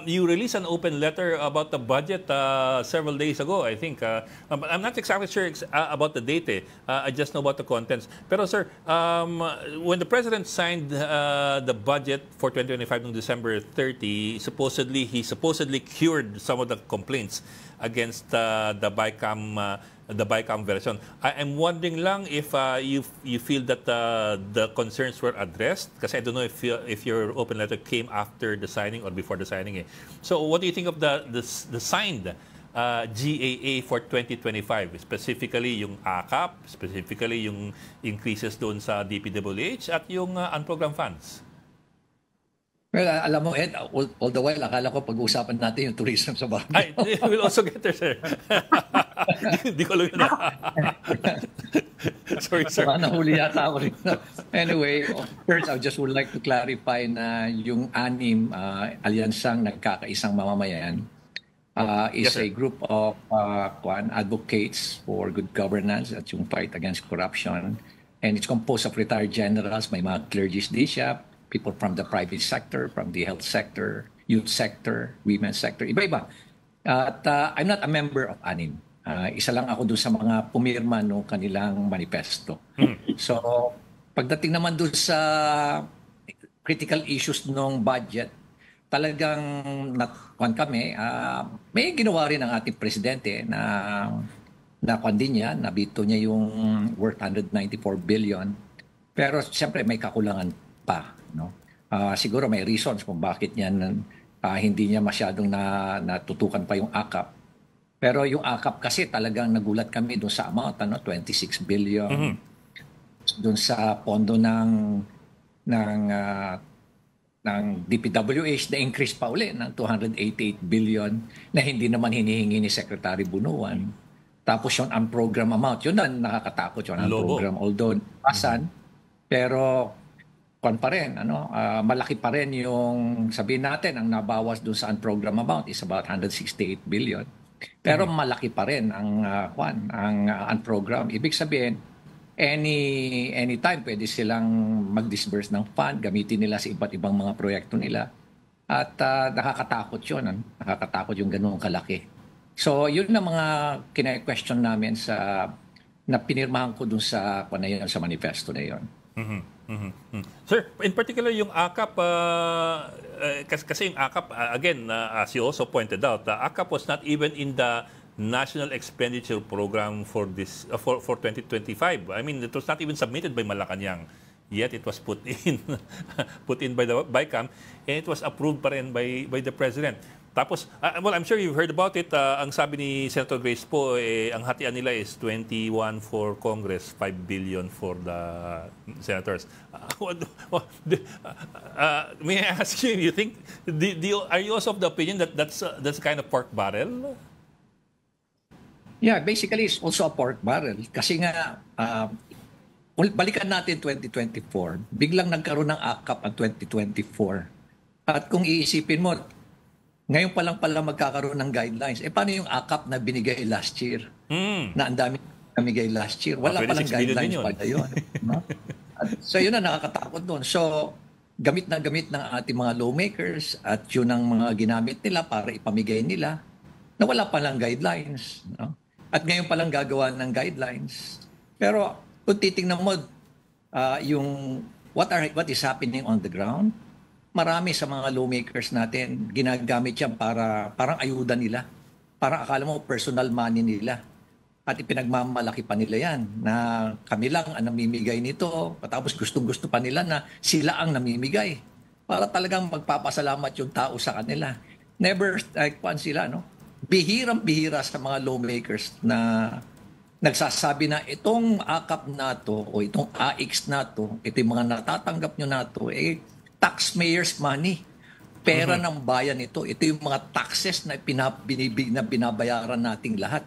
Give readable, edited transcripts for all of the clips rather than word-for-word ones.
You released an open letter about the budget several days ago, I think. I'm not exactly sure about the date. I just know about the contents. Pero sir, when the President signed the budget for 2025 on December 30, he supposedly cured some of the complaints against the BICAM version. I'm wondering lang if you feel that the concerns were addressed, kasi I don't know if your open letter came after the signing or before the signing. So what do you think of the signed GAA for 2025, specifically yung AKAP, specifically yung increases doon sa DPWH at yung unprogrammed funds? Well, alam mo, Ed, all the while, akala ko pag-uusapan natin yung tourism sa Baguio. Ay, we'll also get there, sir. Hindi ko alam yun. Sorry, sir. Nahuli yata ako rin. Anyway, first, I just would like to clarify na yung anim alyansang nagkakaisang mamamayan is a group of advocates for good governance at yung fight against corruption. And it's composed of retired generals, may mga clergies di siya, people from the private sector, from the health sector, youth sector, women's sector, iba-iba. At I'm not a member of ANIM. Isa lang ako doon sa mga pumirma no kanilang manifesto. So, pagdating naman doon sa critical issues ng budget, talagang kami, may ginawa rin ang ating presidente na din niya, nabito niya yung worth 194 billion. Pero siyempre may kakulangan pa. No? Siguro may reasons kung bakit niya hindi niya masyadong natutukan pa yung AKAP. Pero yung AKAP kasi talagang nagulat kami doon sa amount, 26 billion. Doon sa pondo ng DPWH na increase pa uli ng 288 billion na hindi naman hinihingi ni Secretary Bunuan. Tapos yung unprogrammed amount, yun na nakakatakot yung unprogrammed. Although, pero pa rin, malaki pa rin yung sabihin natin, ang nabawas doon sa unprogrammed amount is about 168 billion. Pero malaki pa rin ang unprogrammed. Ibig sabihin, anytime pwede silang mag-disburse ng fund, gamitin nila sa iba't ibang mga proyekto nila. At nakakatakot yun. Nakakatakot yung ganun kalaki. So, yun na mga kina-question namin na pinirmahan ko dun sa manifesto na yun. Sir, in particular yung AKAP, kasi yung AKAP, again, as you also pointed out, AKAP was not even in the National Expenditure Program for 2025. I mean, it was not even submitted by Malacanang. Yet it was put in by the BICAM, and it was approved pa rin by the President. Tapos, well, I'm sure you've heard about it. Ang sabi ni Senator Grace po, ang hatian nila is 21 for Congress, 5 billion for the senators. May I ask you think, are you also of the opinion that that's kind of pork barrel? Yeah, basically it's also a pork barrel. Kasi nga, balikan natin 2024, biglang nagkaroon ng AKAP ang 2024. At kung iisipin mo, ngayon pa lang pala magkakaroon ng guidelines. Paano yung AKAP na binigay last year? Na ang dami namigay last year. Wala pa lang guidelines pala yun. No? So yun na nakakatakot doon. So gamit ng ating mga lawmakers at yun ang mga ginamit nila para ipamigay nila na wala pa lang guidelines. No? At ngayon pa lang gagawa ng guidelines. Pero kung titingnan mo yung what is happening on the ground, marami sa mga lawmakers natin ginagamit yan parang ayuda nila. Parang akala mo personal money nila. At ipinagmamalaki pa nila yan na kami lang ang namimigay nito. Tapos gustong-gusto pa nila na sila ang namimigay. Para talagang magpapasalamat yung tao sa kanila. Never sila, no? Bihirang-bihira sa mga lawmakers na nagsasabi na itong AKAP na to o itong AX na to, ito yung mga natatanggap nyo na to, taxpayers' money. Pera ng bayan ito. Ito yung mga taxes na binabayaran nating lahat.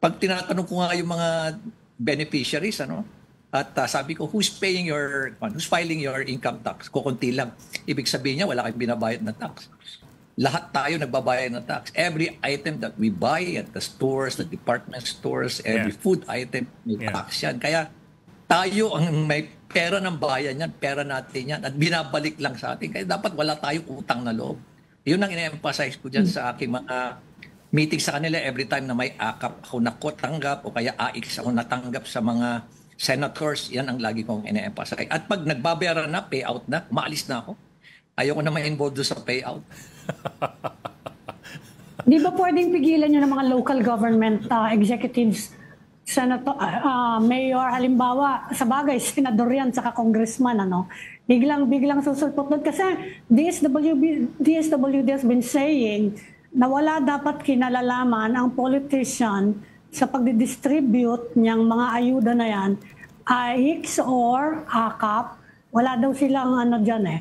Pag tinatanong ko nga yung mga beneficiaries, at sabi ko, who's filing your income tax? Kukunti lang. Ibig sabihin niya, wala kayong binabayad na tax. Lahat tayo nagbabayad ng tax. Every item that we buy at the stores, the department stores, every food item, may tax yan. Kaya tayo ang may pera ng bayan yan, pera natin yan, at binabalik lang sa atin. Kaya dapat wala tayong utang na loob. Yun ang ina-emphasize ko dyan sa aking mga meeting sa kanila every time na may akap ako nakotanggap o kaya AIX ako natanggap sa mga senators, yan ang lagi kong ina-emphasize. At pag nagbabayaran na, payout na, maalis na ako. Ayoko na ma-involve doon sa payout. Di ba pwedeng pigilan nyo ng mga local government executives, senator, mayor, halimbawa, sa bagay, senador yan, saka congressman, ano? Biglang susulpot doon. Kasi DSWD has been saying na wala dapat kinalalaman ang politician sa pagdidistribute niyang mga ayuda na yan, AIX or AKAP, wala daw silang ano dyan eh.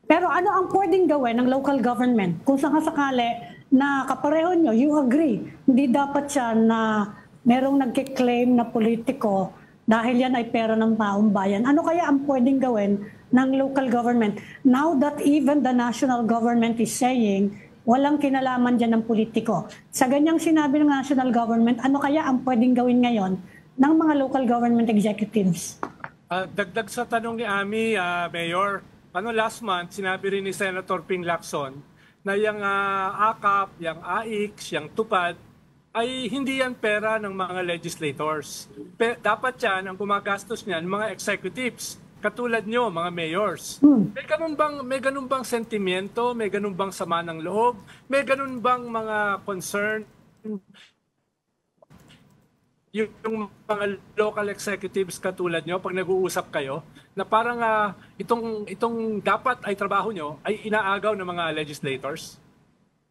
Pero ano ang pwedeng gawin ng local government? Kung sakasakali na kapareho nyo, you agree, hindi dapat siya na merong nagkiklaim na politiko dahil yan ay pera ng taong bayan. Ano kaya ang pwedeng gawin ng local government? Now that even the national government is saying, walang kinalaman dyan ng politiko. Sa ganyang sinabi ng national government, ano kaya ang pwedeng gawin ngayon ng mga local government executives? Dagdag sa tanong ni Ami, Mayor, last month, sinabi rin ni Senator Ping Lacson na yung AKAP, yung AIX, yung TUPAD, ay hindi yan pera ng mga legislators. Dapat yan, ang gumagastos niyan, mga executives, katulad nyo, mga mayors. May ganun bang sentimiento, may ganun bang sama ng loob, may ganun bang mga concern yung mga local executives katulad nyo pag nag-uusap kayo na parang itong dapat ay trabaho nyo ay inaagaw ng mga legislators?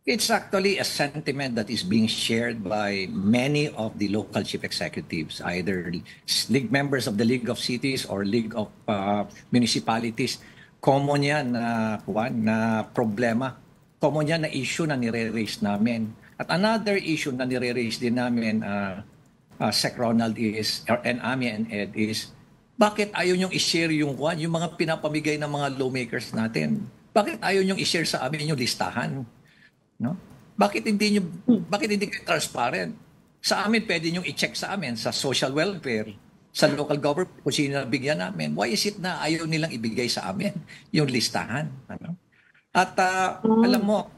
It's actually a sentiment that is being shared by many of the local chief executives, either league members of the League of Cities or League of Municipalities. Common yan na problema. Common yan na issue na nire-raise namin. At another issue na nire-raise din namin, Sec Ronald and Ami and Ed is, bakit ayaw nyong i-share yung mga pinapamigay ng mga lawmakers natin? Bakit ayaw nyong i-share sa amin yung listahan? No? Bakit hindi kayo transparent? Sa amin, pwede nyo i-check sa amin sa social welfare, sa local government, kung sino nabigyan namin. Why is it na ayaw nilang ibigay sa amin yung listahan? Ano? At alam mo,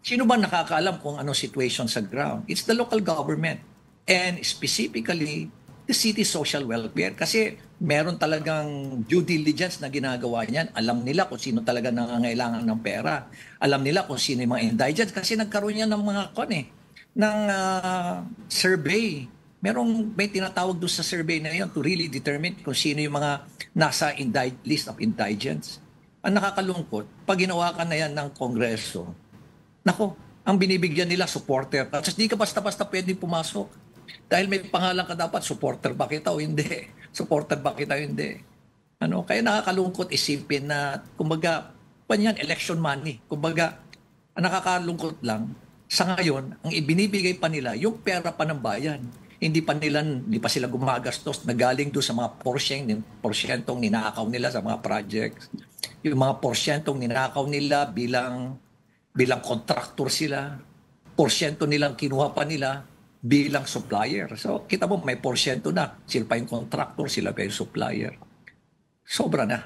sino ba nakakaalam kung anong situation sa ground? It's the local government. And specifically, the city social welfare. Kasi meron talagang due diligence na ginagawa niyan. Alam nila kung sino talaga nangangailangan ng pera. Alam nila kung sino yung mga indigents. Kasi nagkaroon yan ng mga survey. May tinatawag doon sa survey na yun to really determine kung sino yung mga nasa list of indigents. Ang nakakalungkot, pag ginawa ka na yan ng Kongreso, ang binibigyan nila supporter. Kasi di ka basta-basta pwedeng pumasok. Dahil may pangalan ka dapat, supporter ba kita o hindi? Supporter ba kita o hindi? Kaya nakakalungkot isipin na, kumbaga, election money. Kumbaga, ang nakakalungkot lang, sa ngayon, ang ibinibigay pa nila, yung pera pa ng bayan. Hindi pa sila gumagastos na galing doon sa mga porsyentong ninakaw nila sa mga projects. Yung mga porsyentong ninakaw nila bilang contractor sila. Porsyento nilang kinuha pa nila bilang supplier. So, kita mo, may porsyento na. Sila pa yung contractor, sila pa yung supplier. Sobra na.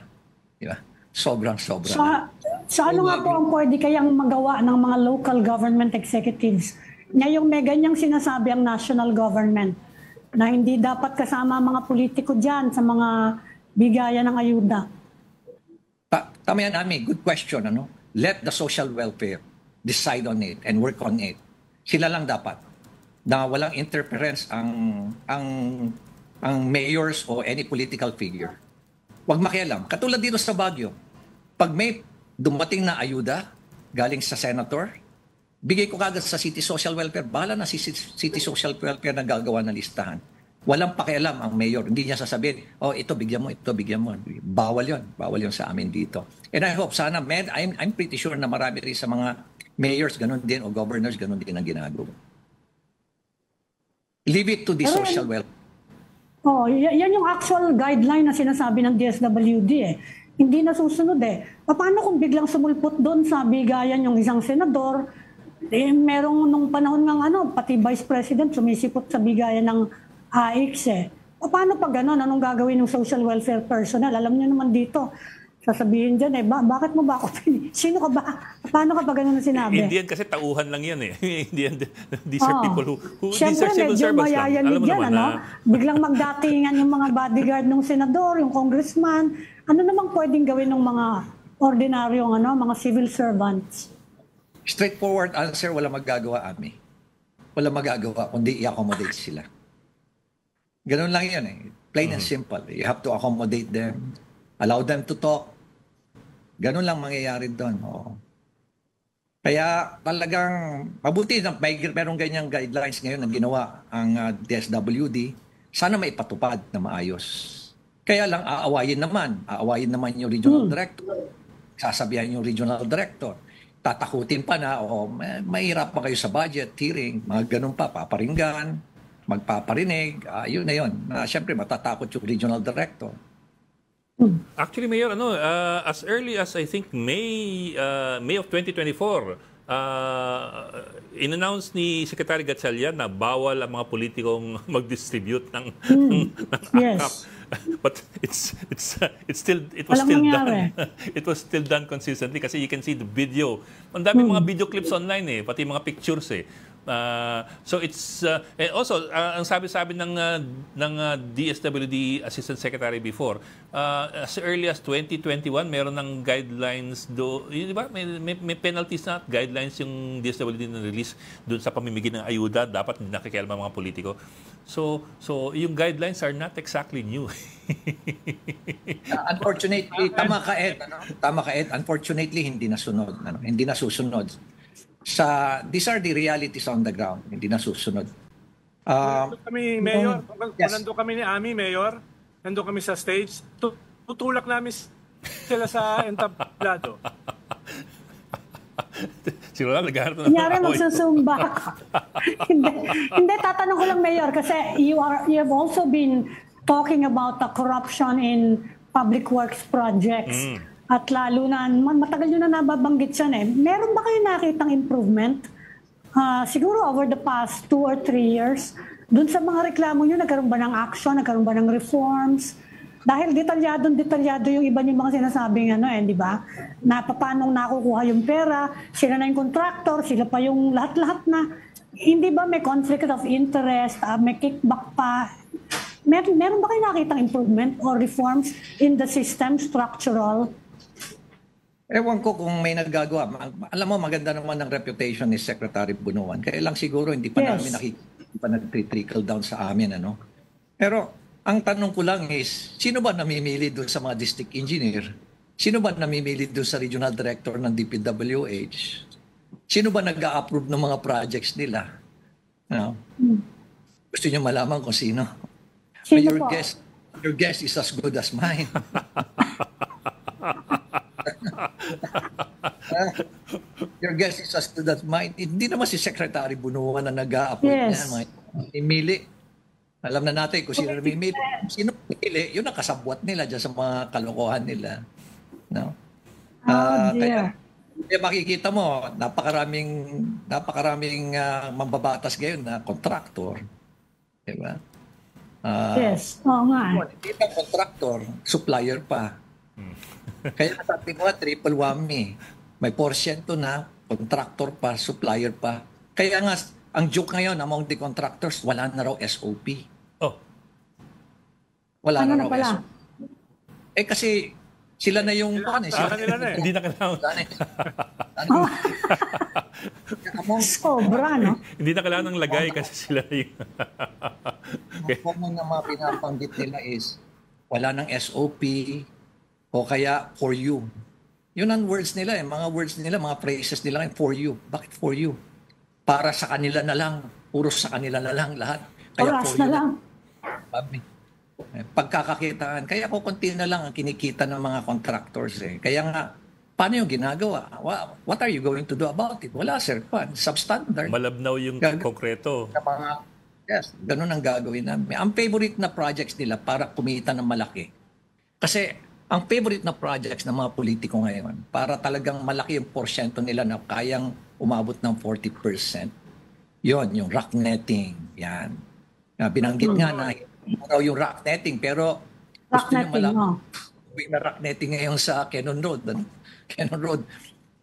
Di ba? Sobrang-sobra na. So, ano nga po ang pwede kayang magawa ng mga local government executives? Ngayong may ganyang sinasabi ang national government na hindi dapat kasama mga politiko dyan sa mga bigayan ng ayuda. Tama yan, Ami. Good question. Let the social welfare decide on it and work on it. Sila lang dapat na walang interference ang mayors o any political figure. Huwag makialam. Katulad dito sa Baguio, pag may dumating na ayuda galing sa senator, bigay ko kagad sa City Social Welfare. Bahala na si City Social Welfare na gagawa ng listahan. Walang pakialam ang mayor. Hindi niya sasabihin, ito bigyan mo, ito bigyan mo. Bawal yon sa amin dito. And I hope sana, I'm pretty sure na marami rin sa mga mayors, ganun din, o governors, ganun din ang ginagawa. Leave it to the social welfare. Yan yung actual guideline na sinasabi ng DSWD eh. Hindi nasusunod eh. Paano kung biglang sumulpot doon sa bigayan yung isang senador, merong nung panahon ng pati Vice President sumisipot sa bigayan ng AIX eh. Paano pag gano'n? Anong gagawin ng social welfare personnel? Alam niyo naman dito, sasabihin dyan bakit mo ba ako sino ka ba? Paano ka ba ganun na sinabi? Hindi yan kasi tauhan lang yan eh. Hindi yan, these are people who these Siyempre, are civil medyo servants lang. mayayanig Alam mo yan, naman ano? Biglang magdatingan yung mga bodyguard ng senador, yung congressman. Ano namang pwedeng gawin ng mga ordinaryong mga civil servants? Straightforward answer, wala magagawa, Ami. Wala magagawa, kundi i-accommodate sila. Ganun lang yun eh. Plain and simple. You have to accommodate them. Allow them to talk. Ganun lang mangyayari doon. Oo. Kaya talagang mabuti na merong ganyang guidelines ngayon na ginawa ang DSWD. Sana maipatupad na maayos. Kaya lang aawayin naman yung regional director. Sasabihan yung regional director. Tatakutin pa na, mahirap pa kayo sa budget, hearing, mga ganun pa, paparinggan, magpaparinig, yun na yun. Siyempre, matatakot yung regional director. Actually, Mayor, as early as I think May of 2024, in-announce ni Secretary Gatchalian na bawal ang mga politikong mag-distribute ng Yes. But it was still done. It was still done consistently kasi you can see the video. Ang dami mga video clips online pati mga pictures So it's and also ang sabi-sabi ng DSWD Assistant Secretary before, as early as 2021 meron ng guidelines di ba? May penalties na guidelines yung DSWD na release doon sa pamimigay ng ayuda, dapat hindi nakikialam ang mga politiko. So yung guidelines are not exactly new. Unfortunately, tama ka Ed. Unfortunately, hindi nasusunod. These are the realities on the ground. Hindi nasusunod. Kami, Mayor, yes. Nandun kami ni Ami, Mayor. Nandun kami sa stage. Tutulak namin sila sa entablado. Sino lang naghahanap ng Kunyari magsusumba. hindi, tatanong ko lang, Mayor, kasi you have also been talking about the corruption in public works projects. At lalo na, matagal nyo na nababanggit yan Meron ba kayo nakitang improvement? Siguro over the past 2 or 3 years, dun sa mga reklamo nyo, nagkaroon ba ng action, nagkaroon ba ng reforms? Dahil detalyado yung iba yung mga sinasabing di ba? Na paano nakukuha yung pera, sila na yung contractor, sila pa yung lahat-lahat na. Hindi ba may conflict of interest, may kickback pa? Meron ba kayo nakitang improvement or reforms in the system, structural? Ewan ko kung may nagagawa. Alam mo, maganda naman ang reputation ni Secretary Bunuan. Kaya lang siguro hindi pa namin nag-trickle down sa amin. Pero ang tanong ko lang is, sino ba namimili doon sa mga district engineer? Sino ba namimili doon sa regional director ng DPWH? Sino ba nag-a-approve ng mga projects nila? Gusto niyo malaman kung sino? Sino your guess is as good as mine. Your guess is as good as mine. Hindi naman si Secretary Bunuan na nag-a-appoint niya. Imili. Alam na natin kung sino namimili. Sino namimili, yun ang kasabwat nila dyan sa mga kalokohan nila. Kaya makikita mo, napakaraming mambabatas ngayon na contractor. Diba? Yes, oo nga. Hindi pa contractor, supplier pa. Kaya sabi ko triple whammy. May porsyento na, contractor pa, supplier pa. Kaya nga, ang joke ngayon among the contractors, wala na raw SOP. Wala na raw SOP. Kasi sila na yung Hindi na kailangan. Sobra, no? Hindi na kailangan ng lagay kasi sila yung... Common na mga pinapanggit nila is wala ng SOP o kaya for you. Yun ang words nila mga words nila, mga phrases nila for you. Bakit for you? Para sa kanila na lang, puro sa kanila na lang lahat. Kaya oras for na you lang. Pagkakakitaan. Kaya kukunti na lang ang kinikita ng mga contractors Kaya nga, paano yung ginagawa? What are you going to do about it? Wala, sir. Substandard. Malabnaw yung konkreto. Yes, ganun ang gagawin namin. Ang favorite na projects nila para kumita ng malaki. Kasi ang favorite na projects ng mga politiko ngayon, para talagang malaki yung porsyento nila na kayang umabot ng 40%. Yon, yung rock netting. Yan. Binanggit nga na yung rock netting, pero na rock netting ngayon sa Cannon Road. Ano? Cannon Road.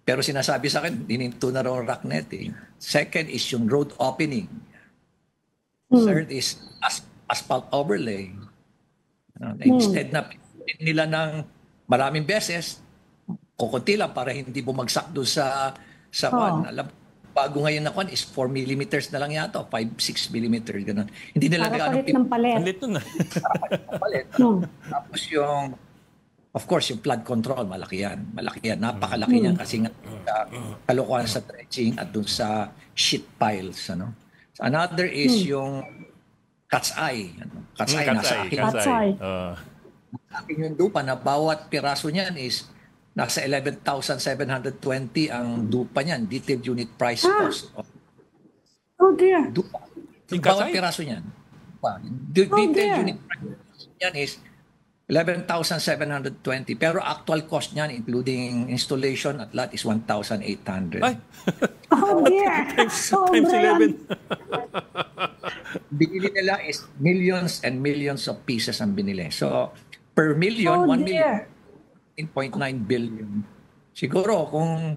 Pero sinasabi sa akin, dininto na raw rock netting. Second is yung road opening. Third is asphalt overlay. Instead na pinin nila ng maraming beses, kukunti lang para hindi bumagsak doon sa kwan. Alam, bago ngayon na kwan is 4 millimeters na lang yata, 5-6 millimeters, ganun. Hindi nila Para gaano palit ng palit. Ang lit nun. palit. Tapos yung, of course, yung flood control, malaki yan. Malaki yan. Napakalaki yan kasi nga kalokohan sa dredging at dun sa sheet piles. Ano? So another is yung cat's eye. Ano? Cat's eye nasa akin. Cat's eye. Sa akin yung dupa na bawat piraso niyan is nasa 11,720 ang dupa niyan. Detailed unit price cost. Oh dear. Dupa. Yung Bawat cat's eye? piraso niyan. Detailed dear. unit price niyan is 11,720. Pero actual cost niyan, including installation at lahat, is 1,800. Ay! Oh dear. Times 11. Binili nila is millions and millions of pieces ang binili. So, per million, 1 million, 1.9 billion. Siguro, kung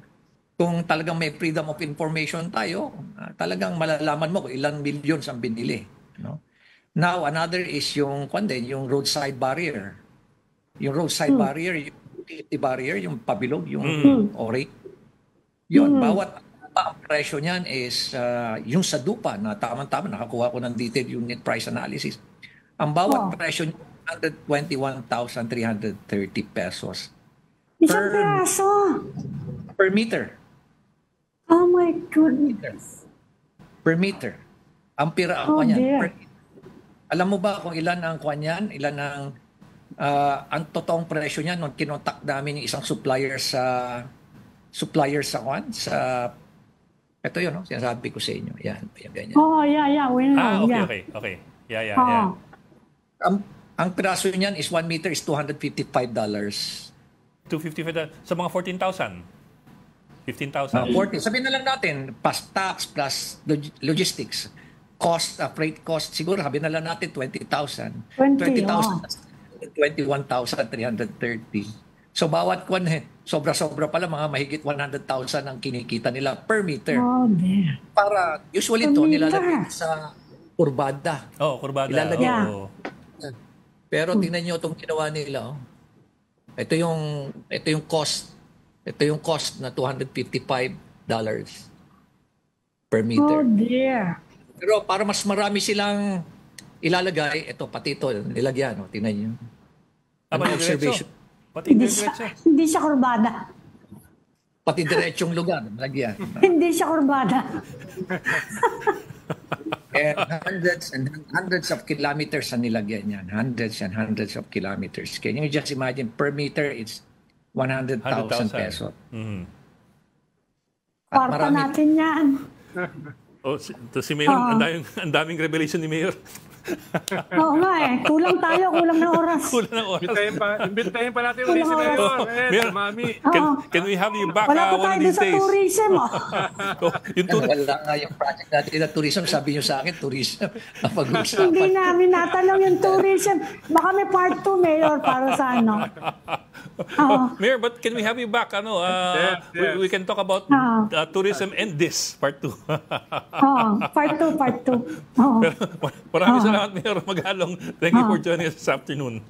talagang may freedom of information tayo, talagang malalaman mo kung ilang millions ang binili. No? Now, another is yung roadside barrier. Yung roadside barrier, yung utility barrier, yung pabilog, yung ori. Yun, bawat ang presyo niyan is yung sa dupa na tama-tama, nakakuha ko ng detailed unit price analysis. Ang bawat presyo niya, 121,330 pesos. Isang piraso. Per meter. Oh my goodness. Per meter. Ang pira Oh, niyan. dear. Alam mo ba kung ilan ang kwan yan? Ilan ang totoong presyo niyan nung kinontak namin yung isang supplier sa kwan? Ito yun, no? Sinasabi ko sa inyo. Yan, ganyan. Oh, yeah. We know. Okay. Yeah. Ang piraso niyan is 1 meter is $255. $255 sa mga 14,000. 15,000. 40. Sabihin na lang natin, plus tax, plus logistics. Cost, freight cost, siguro sabihin na lang natin 20,000. 20,000, 21,330. So bawat kwan, sobra-sobra pala, mga mahigit 100,000 ang kinikita nila per meter. Oh dear. Para, usually Per ito, meter. nilalagay sa kurbada. Kurbada. Ilalagay. Oo. Pero tingnan nyo itong ginawa nila. Oh. Ito yung cost. Ito yung cost na $255 per meter. Oh dear. Pero para mas marami silang ilalagay, ito pati ito, nilagyan. Oh. Tingnan nyo. Ang observation. Pati Hindi diretso. hindi siya kurbada. Pati diretsong lugar, nilagyan. Hindi siya kurbada. And hundreds of kilometers ang nilagyan yan. Hundreds and hundreds of kilometers. Can you just imagine, per meter, it's 100,000 pesos. Mhm. At Kwarta marami, natin yan. Si Mayor, ang daming revelation ni Mayor. Oo nga kulang tayo, kulang na oras. Kulang ng oras. Imbitahin pa natin ulit si Mayor. Mayor, Mami. Can we have you back Wala pa one tayo of doon these sa days? tourism. Yung wala nga yung project natin na tourism. Sabi nyo sa akin, tourism. Ang Hindi pag-uusapan. namin natanong yung tourism. Baka may part 2, Mayor, para sa ano. Mayor, but can we have you back? Yes. We can talk about tourism and this, part 2. Part 2. Maraming salamat, Mayor Magalong. Thank you for joining us this afternoon.